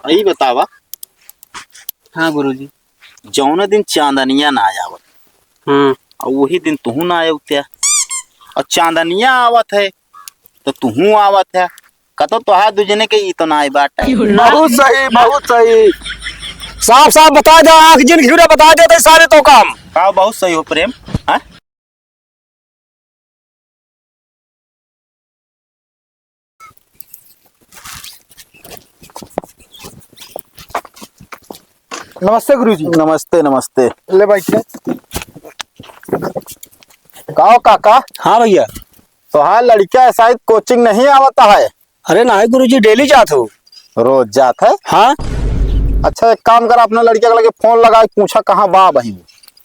यही बतावा। हाँ गुरुजी। जौन दिन चांदनिया ना आवत और वही दिन तुहू ना आयो त्या, और चांदनिया आवत है तो तुहू आवत है, कतो तोहा दुजने के ई तो ना आई बाटे। बहुत सही बहुत सही। साफ साफ बता दे, आँख जिन घिरे बता देते सारे तो काम। का बहुत सही हो प्रेम। हाँ नमस्ते गुरुजी। नमस्ते नमस्ते। ले बैठिए। कहो काका। हाँ भैया। तो हाँ लड़का शायद कोचिंग नहीं आवता है। अरे ना गुरुजी डेली जात हो। रोज जात है। हाँ अच्छा एक काम कर, अपने लड़के के लगे फोन लगा पूछा कहाँ बा बही।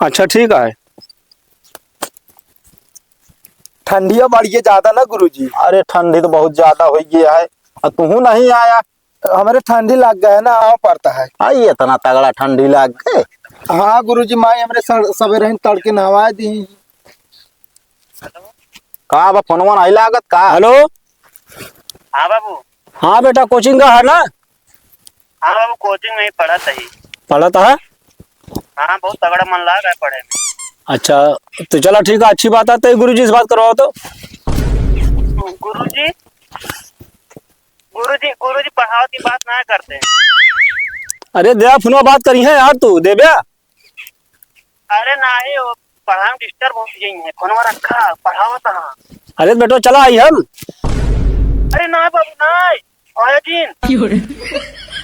अच्छा ठीक है। ठंडिया बढ़िए ज्यादा ना गुरुजी। अरे ठंडी तो बहुत ज्यादा हो गया है और तू नहीं आया। हमारे ठंडी लग गया है ना, आव पड़ता है। आई इतना तगड़ा ठंडी लग गए। हाँ गुरुजी, माँ हमारे सवेरे तड़के नहवा दी। कहा बा फोनवा नहीं लागत का। हेलो। हाँ बाबू। हाँ बेटा कोचिंग का है ना। हाँ बाबू कोचिंग में ही पढ़ा सही। पढ़ा था। हाँ बहुत तगड़ा मन लगा है पढ़े में। अच्छा तो चला ठीक है, अच्छी बात है। तो गुरुजी से बात करवाओ तो। गुरुजी गुरुजी गुरुजी पढ़ाओ की बात ना करते हैं। अरे देवा फोनवा बात करी है यार तू देव्या। अरे ना ही वो पढ़ा में डिस्टर्ब हो गई है, फोनवा रखा पढ़ाओ कहाँ। अरे बेटो चला आई हम। अरे ना बाबू ना आया दिन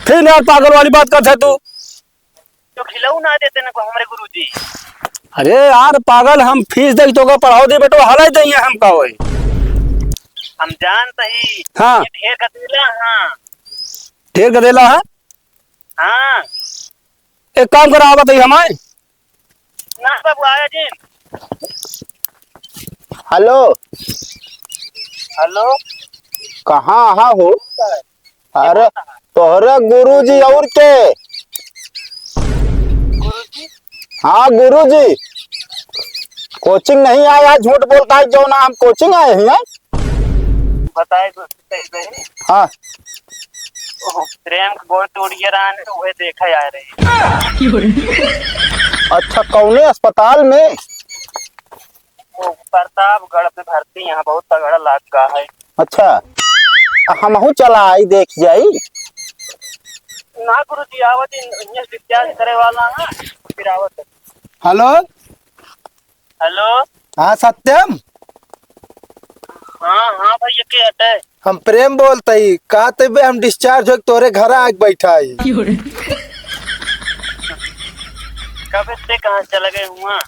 फिर यार पागल वाली बात करते तू। तो खिलाऊ ना देते ना को हमारे गुरुजी। अरे यार पागल, हम फीस दे तो का पढ़ाओ दे बेटो, हलाई दे हम का होई। हम जानते ही। हाँ। ये ढेर कतीला। हाँ ढेर गदेला है। हाँ। एक काम करा बताइए हमारे। ना बाबू आया दिन। Hello hello. कहाँ आहा हो। अरे तोहरे गुरुजी और के। गुरुजी हाँ गुरुजी कोचिंग नहीं आया, झूठ बोलता है जो ना हम कोचिंग आए हैं। बताए हाँ प्रेम का गोल टूट गया रहने तो वही देखा आ रही। अच्छा कौने अस्पताल में। वो प्रतापगढ़ में भर्ती, यहाँ बहुत तगड़ा लाग का है। अच्छा हमहू चला आई देख जाई। ना गुरुजी आवत इंग्लिश विद्यार्थी करे वाला है फिर आवत। हेलो। हेलो। हाँ सत्यम। हाँ हाँ भैया के हटे। हम प्रेम बोलते ही कहा तब हम डिस्चार्ज हो तोरे घर आके बैठा है। कब से कहाँ चले गए हुआ।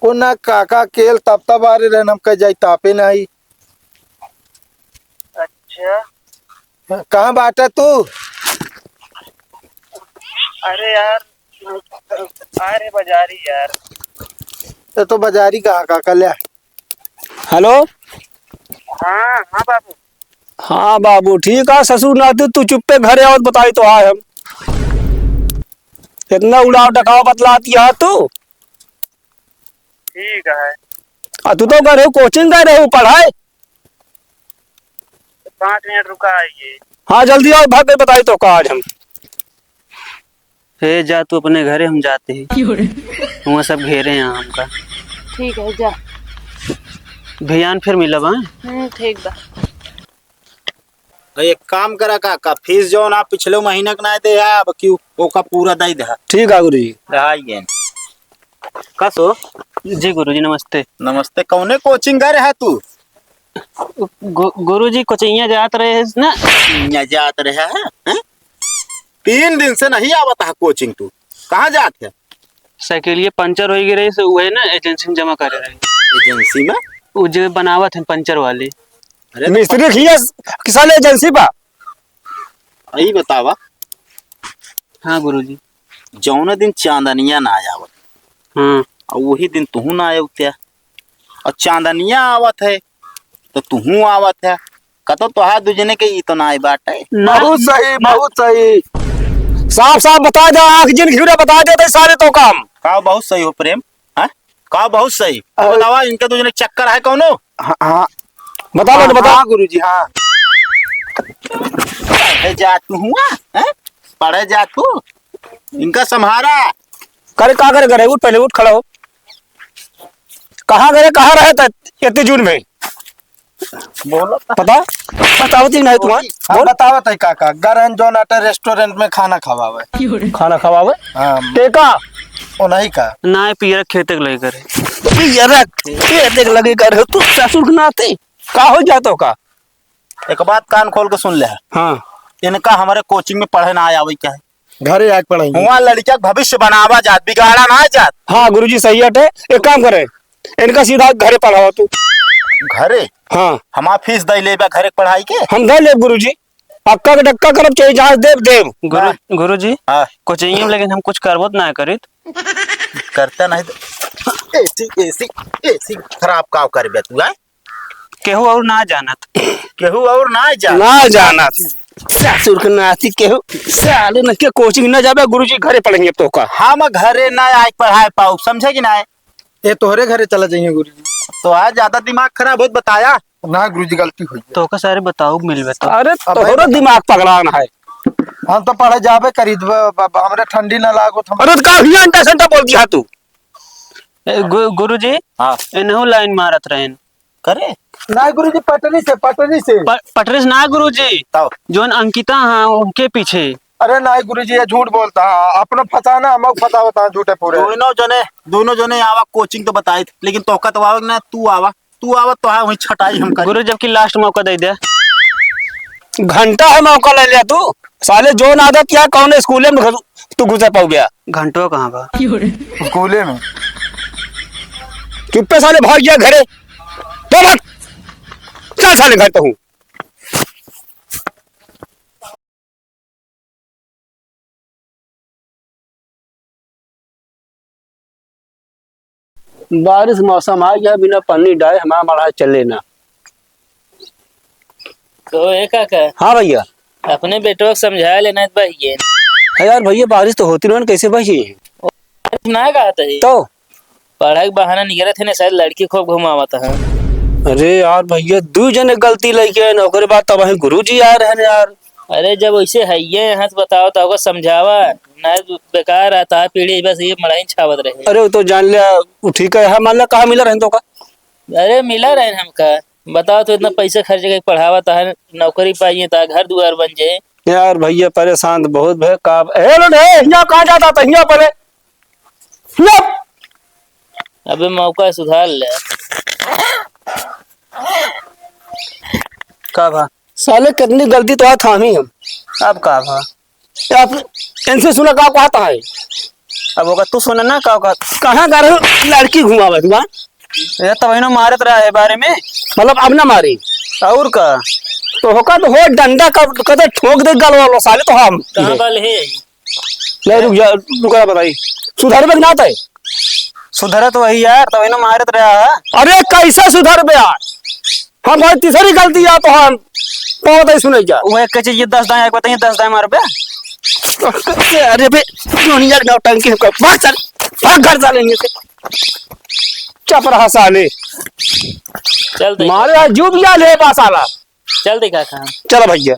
वो ना काका केल तब आ रहे हम कह जाई तापे नहीं। अच्छा कहाँ बाटा तू। अरे यार अरे बाजारी यार। तो बाजारी कहाँ काका ले। हेलो। हाँ हाँ बाबू। हाँ बाबू ठीक है। ससुर नाती तू चुप्पे घरे आओ बताई तो आए हम। इतना उड़ाव टकाव बतलाती है तू। ठीक है। तू तो कह रहे हो कोचिंग कर रहे हो पढ़ाई। 5 मिनट रुका आइए। हाँ जल्दी आओ, भाग के बताई तो का आज हम। फिर जा तू अपने घरे, हम जाते हैं। वहाँ सब घेरे हैं हमका। ठीक है जा। भैया फिर मिलब। ठीक बा। एक काम करा काका, फीस जो ना पिछले महीने का ना दे अब क्यों ओका पूरा दे दे। ठीक है गुरुजी। रहाइए कसो जी। गुरुजी नमस्ते। नमस्ते। कौने कोचिंग गए है तू। गुरुजी कोचिंग जात रहे हैं ना। यहाँ जात रहे हैं। 3 दिन से नहीं आवता है कोचिंग, तू कहाँ जाते है। साइकिल पंचर हो गई रही से वही ना एजेंसी में जमा करे रहे। एजेंसी में वो जो बनावत है पंचर वाली। अरे मिस्त्री खिया किसान एजेंसी बा। यही बतावा। हाँ गुरुजी। जौन दिन चांदनिया ना आवत हाँ और वही दिन तुहू ना आयो त्या, और चांदनिया आवत है तो तुहू आवत है, कतो तोहा दुजने के ई तो ना आई बाटे। बहुत सही बहुत सही। साफ साफ बता दे, आँख जिन घिरे बता देते सारे तो काम। का बहुत सही हो प्रेम। हाँ का बहुत सही। तो बतावा इनके दुजने चक्कर है कौनो। हाँ हाँ बता लो बता। हाँ गुरुजी हाँ। जा तू हुआ है पढ़े जा तू इनका संभारा। करे का करे करे उठ पहले उठ खड़ा हो। कहाँ गए कहाँ रहे थे इतने जून में बोलो पता बतावती नहीं तुम्हारे हम बतावत है काका गरन जोन अटे रेस्टोरेंट में खाना खवावे खाना खवावे हाँ टेका वो नहीं का ना पियर खेते लगे करे देख लगे कर तू ससुर के नाते का हो जातो का। एक बात कान खोल के सुन ले। हाँ इनका हमारे कोचिंग में पढ़े ना आया वही क्या है घरे आके पढ़ेंगे हुआ लड़किया का भविष्य बनावा जात बिगाड़ा ना जात। हाँ गुरुजी सही हटे एक काम करे इनका सीधा घरे पढ़ाओ तू। घरे हाँ हमार फीस दे ले घरे पढ़ाई के हम दे ले गुरुजी पक्का के डक्का करब चाहिए जहाँ देव देव। गुरुजी हाँ कोचिंग में लेकिन हम कुछ करबो ना करित करता नहीं तो ऐसी ऐसी ऐसी खराब काम कर बे तू है केहू और ना जानत केहू और ना जा ना जाना ससुर के नाती केहू साले न के कोचिंग न जाबे गुरुजी घरे पढ़ेंगे तो का। हम घरे ना आए पढ़ाए पाऊ समझे कि ना। ये तोहरे घरे चला जाइए गुरुजी। तो आज ज्यादा दिमाग खराब हो बताया ना गुरुजी गलती हुई तो का सारे बताओ मिलबे तो अरे तोहरा दिमाग पगलाना है। हम तो पढ़े जाबे करीब हमरे ठंडी ना लागो अरे का ही अंटा संटा बोल दिया तू। गुरुजी हाँ इनहु लाइन मारत रहेन करे ना गुरुजी पटरी से पटरेस ना गुरुजी ताओ जोन अंकिता हाँ उनके पीछे। अरे ना गुरुजी ये झूठ बोलता है अपना फसाना हम फसा होता झूठे पूरे। दोनों जने आवा कोचिंग तो बताए लेकिन तोका तो आवा ना तू आवा तो हाँ वही छटाई हम कर। गुरु जबकि लास्ट मौका दे दे घंटा है मौका ले लिया तू साले जो ना आदत क्या कौन स्कूल में तू घुसा पाओ गया घंटों कहाँ बा स्कूले में चुप्पे साले भाग गया घरे तो मत चल साले घर तो हूँ। बारिश मौसम आ गया बिना पानी डाले हमारा मड़ा चले ना। तो एक काका हाँ भैया अपने बेटो को समझा लेना भाई यार भैया बारिश तो होती नहीं कैसे भाई ना कहता है तो पढ़ाई के बहाना निकला थे ना शायद लड़की खूब घुमावता है। अरे यार भैया दो जने गलती लेके नौकरी बात तब वही गुरुजी आ रहे हैं यार। अरे जब वैसे है ये यहाँ से बताओ तो समझावा ना बेकार आता है पीढ़ी बस ये मड़ाई छावत रहे। अरे वो तो जान लिया वो ठीक है मान लिया कहाँ मिला रहे तो का। अरे मिला रहे हमका बताओ तो इतना पैसे खर्च के पढ़ावा था नौकरी पाइए था घर दुआर बन जाए। यार भैया परेशान बहुत भय का यहाँ कहाँ जाता था यहाँ पर अबे मौका सुधार ले का भा साले कितनी गलती तो था ही हम अब का भा आप इनसे सुना का कहता है अब होगा तू सुन ना का कहाँ कर रहे लड़की घुमावे तू ये तो वही मारत रहा है बारे में मतलब अब ना मारी और का तो होगा तो हो डंडा कदे ठोक दे गल वालो साले तो हम कहाँ वाले है ले रुक जा रुका बताई सुधर में ना था सुधरा तो वही यार तो वही मारत रहा है। अरे कैसे सुधर में यार हम भाई तीसरी गलती या तो हम बहुत ही सुने क्या वो एक चीज 10 दाएं एक बताइए 10 दाएं मार पे अरे बे दुनिया का टंकी हमको भाग चल भाग घर चलेंगे से चुप रहा साले चल दे मारे जुबिया ले पास आला चल देखा कहाँ चलो भैया।